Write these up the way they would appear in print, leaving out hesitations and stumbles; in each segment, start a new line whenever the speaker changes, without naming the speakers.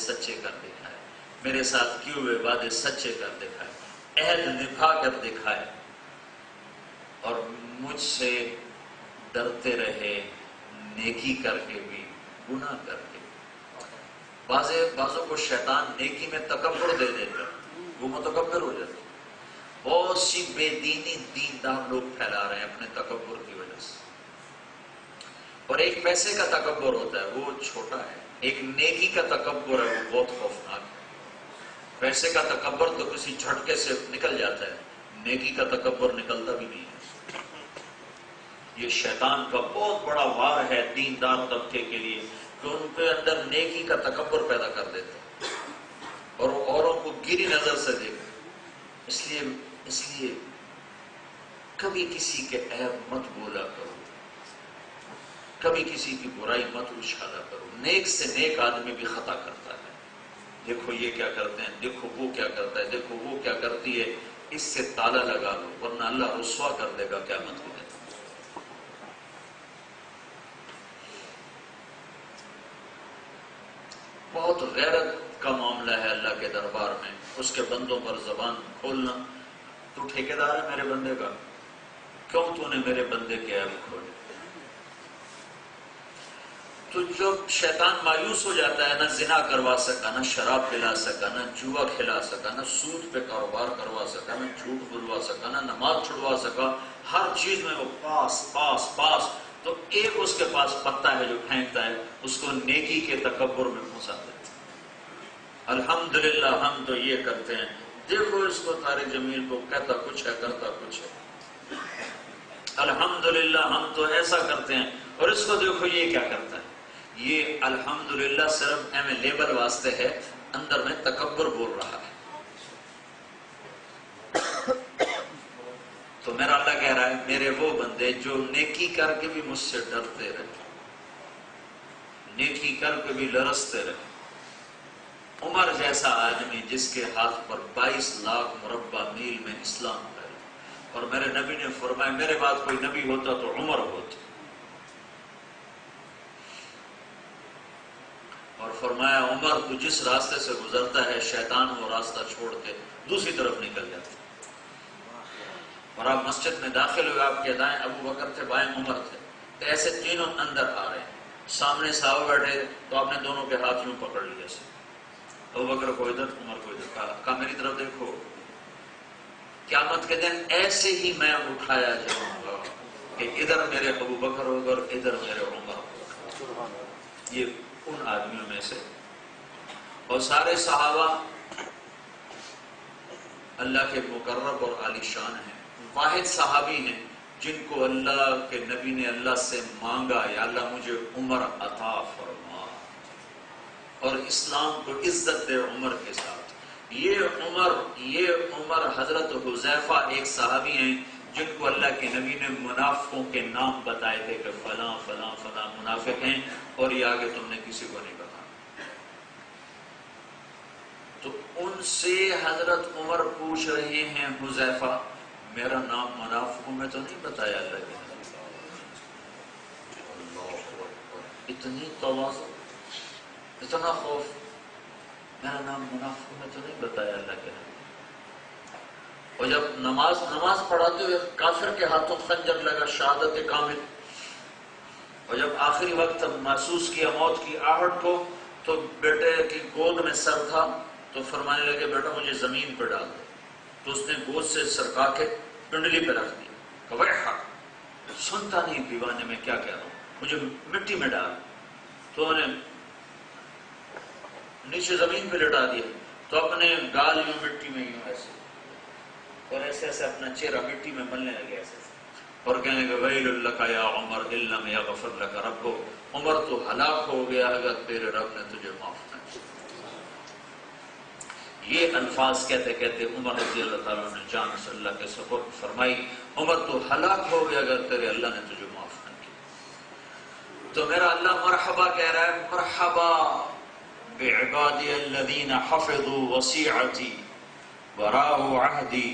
سچے کر دکھائے، میرے ساتھ کیے ہوئے وعدے سچے کر دکھائے، عہد نبھا کر دکھائے، اور مجھ سے ڈرتے رہے نیکی کر کے بھی گناہ کر کے۔ بعضوں کو شیطان نیکی میں تکبر دے دیتا ہے، وہ متکبر ہو جاتے۔ بہت سی بے دینی دیندار لوگ پھیلا رہے ہیں اپنے تکبر کی وجہ سے، اور ایک پیسے کا تکبر ہوتا ہے وہ چھوٹا ہے، ایک نیکی کا تکبر ہے وہ بہت خوفناک ہے۔ پیسے کا تکبر تو کسی جھٹکے سے نکل جاتا ہے، نیکی کا تکبر نکلتا بھی نہیں ہے۔ یہ شیطان کا بہت بڑا وار ہے دیندار طبقے کے لیے کہ ان کے اندر نیکی کا تکبر پیدا کر دیتا ہے اور وہ اوروں کو گری نظر سے دیکھتے۔ اس لیے کبھی کسی کے عیب مت بولا کرو، کبھی کسی کی برائی مت اچھالا کرو۔ نیک سے نیک آدمی بھی خطا کرتا ہے، دیکھو یہ کیا کرتے ہیں، دیکھو وہ کیا کرتا ہے، دیکھو وہ کیا کرتی ہے، اس سے تالا لگا لو ورنہ اللہ رسوا کر دے گا قیامت کے دن۔ بہت غیرت کا معاملہ ہے اللہ کے دربار میں، اس کے بندوں پر زبان کھولنا۔ تو ٹھیکیدار ہے میرے بندے کا، کیوں تو نے میرے بندے کے عیب کھولے؟ تو جب شیطان مایوس ہو جاتا ہے، نہ زنا کروا سکا، نہ شراب پلا سکا، نہ جوا کھلا سکا، نہ سود پہ کاروبار کروا سکا، نہ جھوٹ بلوا سکا، نہ نماز چھڑوا سکا، ہر چیز میں وہ پاس پاس پاس، تو ایک اس کے پاس پتا ہے جو پھینکتا ہے، اس کو نیکی کے تکبر میں پھنسا دیتا ہے۔ الحمدللہ ہم تو یہ کرتے ہیں، دیکھو اس کو طارق جمیل کو کہتا کچھ ہے کرتا کچھ ہے۔ الحمدللہ ہم تو ایسا کرتے ہیں اور اس کو دیکھو یہ کیا کرتا ہے۔ یہ الحمدللہ صرف ایم لیبل واسطے ہے، اندر میں تکبر بول رہا ہے۔ تو میرا اللہ کہہ رہا ہے میرے وہ بندے جو نیکی کر کے بھی مجھ سے ڈرتے رہے، نیکی کر کے بھی لرزتے رہے۔ عمر جیسا آدمی جس کے ہاتھ پر 22 لاکھ مربع میل میں اسلام ہے، اور میرے نبی نے فرمایا میرے بعد کوئی نبی ہوتا تو عمر ہوتا، اور فرمایا عمر تو جس راستے سے گزرتا ہے شیطان وہ راستہ چھوڑ کے دوسری طرف نکل جاتا ہے۔ اور آپ مسجد میں داخل ہوئے، آپ کے دائیں ابو بکر تھے، بائیں عمر تھے، تو ایسے تینوں اندر آ رہے ہیں، سامنے صحابہ بیٹھے تو آپ نے دونوں کے ہاتھ یوں پکڑ لیا سے، ابو بکر کو ادھر عمر کو ادھر، کہا میری طرف دیکھو، قیامت کے دن ایسے ہی میں اٹھایا جاؤں گا کہ ادھر میرے ابو بکر ہوگا اور ادھر میرے عمر ہوگا۔ یہ ان آدمیوں میں سے، اور سارے صحابہ اللہ کے مقرب اور عالی شان ہیں، واحد صحابی ہیں جن کو اللہ کے نبی نے اللہ سے مانگا یا اللہ مجھے عمر عطا فرما، اور اسلام کو عزت دے عمر کے ساتھ۔ یہ عمر حضرت حذیفہ ایک صحابی ہیں جن کو اللہ کے نبی نے منافقوں کے نام بتائے تھے کہ فلاں فلاں فلاں منافق ہیں، اور یہ آگے تم نے کسی کو نہیں بتایا۔ تو ان سے حضرت عمر پوچھ رہے ہیں حذیفہ میرا نام منافقوں میں تو نہیں بتایا اللہ کے نبی؟ اللہ اکبر، اتنی تواضع، اتنا خوف، میرا نام منافقوں میں تو نہیں بتایا اللہ کے نبی۔ اور جب نماز پڑھاتے ہوئے کافر کے ہاتھوں خنجر لگا، شہادت کامل، اور جب آخری وقت محسوس کیا موت کی آہٹ کو، تو بیٹے کی گود میں سر تھا، تو فرمانے لگے بیٹا مجھے زمین پہ ڈال دو، تو اس نے گود سے سرکا کے پنڈلی پہ رکھ دیا، کہ ویحا، سنتا نہیں دیوانے میں کیا کہہ رہا ہوں، مجھے مٹی میں ڈال، تو انہیں نیچے زمین پہ لٹا دیا، تو اپنے گال یوں مٹی میں یوں ایسے، اور ایسے ایسے اپنا چہرہ مٹی میں ملنے لگے ایسے، اور کہنے لگے ویل لک یا عمر ان لم یغفر لک ربک، عمر تو ہلاک ہو گیا اگر تیرے رب نے تجھے معاف نہ کیا۔ یہ الفاظ کہتے کہتے عمر رضی اللہ تعالیٰ نے جان سے اللہ کے سپرد فرمائی، عمر تو ہلاک ہو گیا اگر تیرے اللہ نے تجھے معاف نہ کیا۔ تو میرا اللہ مرحبا کہہ رہا ہے، مرحبا بعبادی الذین حفظوا وصیعتی وراءوا عہدی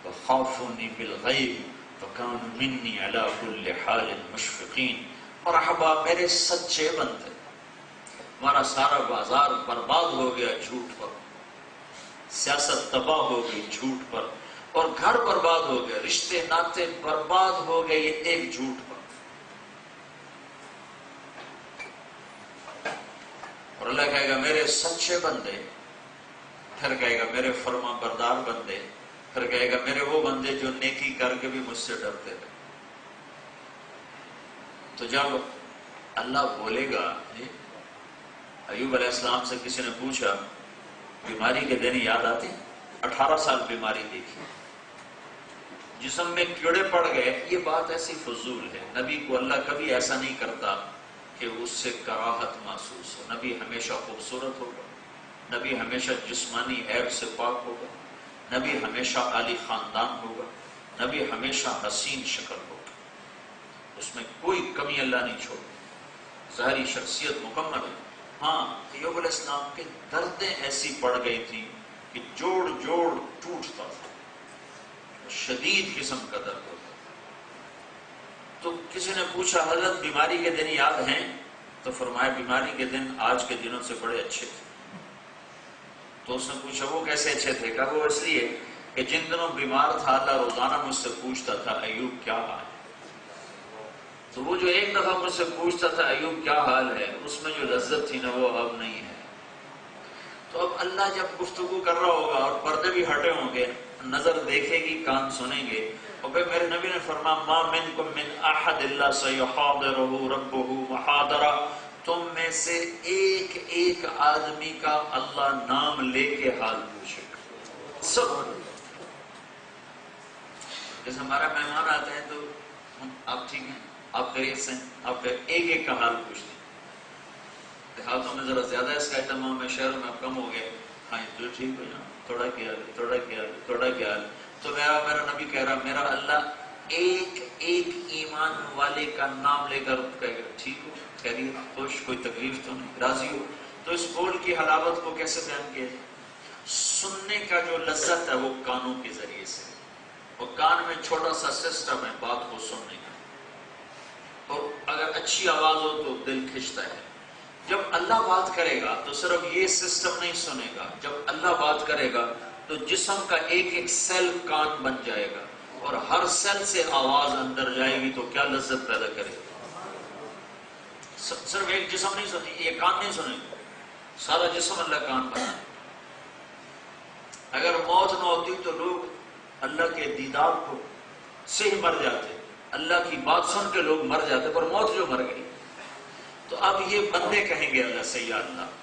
وخافونی بالغیب وکانوا منی علی کل حال مشفقین۔ مرحبا میرے سچے بندے، ہمارا سارا بازار برباد ہو گیا جھوٹ پر، سیاست تباہ ہو گئی جھوٹ پر، اور گھر برباد ہو گئے، رشتے ناطے برباد ہو گئے یہ ایک جھوٹ پر۔ اور اللہ کہے گا میرے سچے بندے، پھر کہے گا میرے فرما بردار بندے، پھر کہے گا میرے وہ بندے جو نیکی کر کے بھی مجھ سے ڈرتے تھے۔ تو جب اللہ بولے گا، ایوب علیہ السلام سے کسی نے پوچھا بیماری کے دن یاد آتے ہیں؟ 18 سال بیماری دیکھی، جسم میں کیڑے پڑ گئے، یہ بات ایسی فضول ہے۔ نبی کو اللہ کبھی ایسا نہیں کرتا کہ اس سے کراہت محسوس ہو۔ نبی ہمیشہ خوبصورت ہوگا، نبی ہمیشہ جسمانی عیب سے پاک ہوگا، نبی ہمیشہ عالی خاندان ہوگا، نبی ہمیشہ حسین شکل ہوگا، اس میں کوئی کمی اللہ نہیں چھوڑے، ظاہری شخصیت مکمل ہے۔ ہاں ایوب علیہ السلام کے دردیں ایسی پڑ گئی تھی کہ جوڑ جوڑ ٹوٹتا تھا، شدید قسم کا درد ہوتا تھا۔ تو کسی نے پوچھا حضرت بیماری کے دن یاد ہیں؟ تو فرمایا بیماری کے دن آج کے دنوں سے بڑے اچھے تھے۔ تو اس نے پوچھا وہ کیسے اچھے تھے؟ کہا وہ اس لیے کہ جن دنوں بیمار تھا اللہ روزانہ مجھ سے پوچھتا تھا ایوب کیا حال ہے۔ تو وہ جو ایک دفعہ مجھ سے پوچھتا تھا ایوب کیا حال ہے، اس میں جو لذت تھی نا وہ اب نہیں ہے۔ تو اب اللہ جب گفتگو کر رہا ہوگا اور پردے بھی ہٹے ہوں گے، نظر دیکھے گی، کان سنیں گے، اور پھر میرے نبی نے فرمایا ما منکم من احد الا سیحاضرہ ربہ محاضرہ، تم میں سے ایک ایک آدمی کا اللہ نام لے کے حال پوچھے گا۔ سب جیسے ہمارا مہمان آتے ہیں تو ہم آپ ٹھیک ہیں، آپ خیریت سے ہیں، آپ کا ایک ایک کا حال پوچھتے ہیں۔ دیہاتوں میں ذرا زیادہ اس کا اہتمام ہے، شہروں میں اب کم ہو گیا، ہاں تو ٹھیک ہو جاؤ، تھوڑا کیا تھوڑا کیا تھوڑا کیا۔ تو میرا نبی کہہ رہا میرا اللہ ایک ایک ایمان والے کا نام لے کر کہے گا ٹھیک ہو، خیریت، خوش، کوئی تکلیف تو نہیں، راضی ہو۔ تو اس بول کی حلاوت کو کیسے بیان کیا جائے؟ سننے کا جو لذت ہے وہ کانوں کے ذریعے سے، اور کان میں چھوٹا سا سسٹم ہے بات کو سننے کا، اور اگر اچھی آواز ہو تو دل کھنچتا ہے۔ جب اللہ بات کرے گا تو صرف یہ سسٹم نہیں سنے گا، جب اللہ بات کرے گا تو جسم کا ایک ایک سیل کان بن جائے گا، اور ہر سیل سے آواز اندر جائے گی تو کیا لذت پیدا کرے گا۔ صرف ایک جسم نہیں سنے، یہ کان نہیں سنے گا، سارا جسم اللہ کان بنا۔ اگر موت نہ ہوتی تو لوگ اللہ کے دیدار کو سے ہی مر جاتے، اللہ کی بات سن کے لوگ مر جاتے، پر موت جو مر گئی۔ تو اب یہ بندے کہیں گے اللہ سے یا اللہ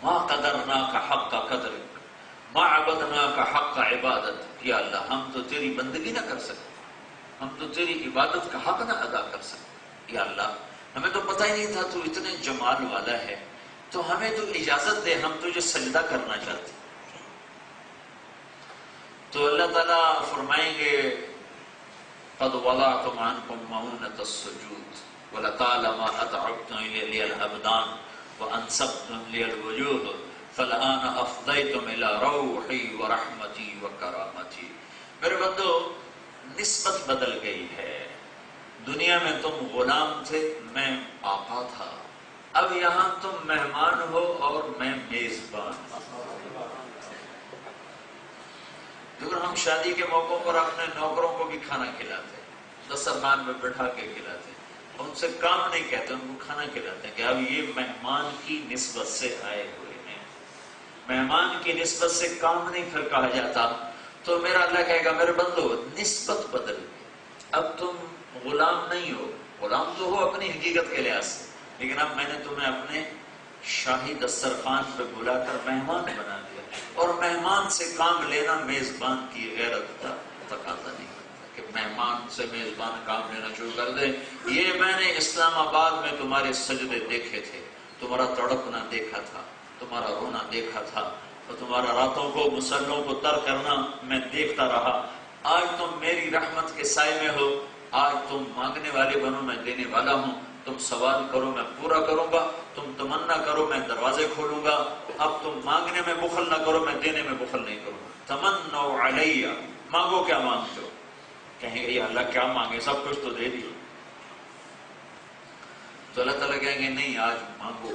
ما قدرناک حق قدرک ما عبدناک حق عبادت، یا اللہ ہم تو تیری بندگی نہ کر سکتے، ہم تو تیری عبادت کا حق نہ ادا کر سکتے، یا اللہ ہمیں تو پتہ ہی نہیں تھا تو اتنے جمال والا ہے، تو ہمیں تو اجازت دے، ہم تجھے سجدہ کرنا چاہتے۔ تو اللہ تعالیٰ فرمائیں گے قد وضعتم عنکم مؤونة السجود ولطالما اتعبتم لی الابدان وانصبتم لی الوجوه فالآن افضیتم الى روحی ورحمتی وکرامتی۔ میرے بندو نسبت بدل گئی ہے، دنیا میں تم غلام تھے، میں آقا تھا، اب یہاں تم مہمان ہو اور میں میزبان ہوں۔ لیکن ہم شادی کے موقعوں پر اپنے نوکروں کو بھی کھانا کھلاتے ہیں، دسترخوان میں بٹھا کے کھلاتے ہیں، ان سے کام نہیں کہتے، ان کو کھانا کھلاتے ہیں کہ اب یہ مہمان کی نسبت سے آئے ہوئے ہیں، مہمان کی نسبت سے کام نہیں پھر کہا جاتا۔ تو میرا اللہ کہے گا میرے بندو نسبت بدل گئی، اب تم غلام نہیں ہو، غلام تو ہو اپنی حقیقت کے لحاظ سے، لیکن اب میں نے تمہیں اپنے شاہی دسترخوان پہ بلا کر مہمان بنا دیا، اور مہمان سے کام لینا میزبان کی غیرت کا تقاضا نہیں کرتا کہ مہمان سے میزبان کام لینا شروع کر دے۔ یہ میں نے اسلام آباد میں تمہارے سجدے دیکھے تھے، تمہارا تڑپنا دیکھا تھا، تمہارا رونا دیکھا تھا، اور تمہارا راتوں کو مسلوں کو تر کرنا میں دیکھتا رہا۔ آج تم میری رحمت کے سائے میں ہو، آج تم مانگنے والے بنو میں دینے والا ہوں، تم سوال کرو میں پورا کروں گا، تم تمنا کرو میں دروازے کھولوں گا، اب تم مانگنے میں بخل نہ کرو میں دینے میں بخل نہیں کروں گا۔ تمنوا علیہ، مانگو کیا مانگتے ہو؟ کہیں گے یا اللہ کیا مانگے، سب کچھ تو دے دیا۔ تو اللہ تعالیٰ کہیں گے نہیں آج مانگو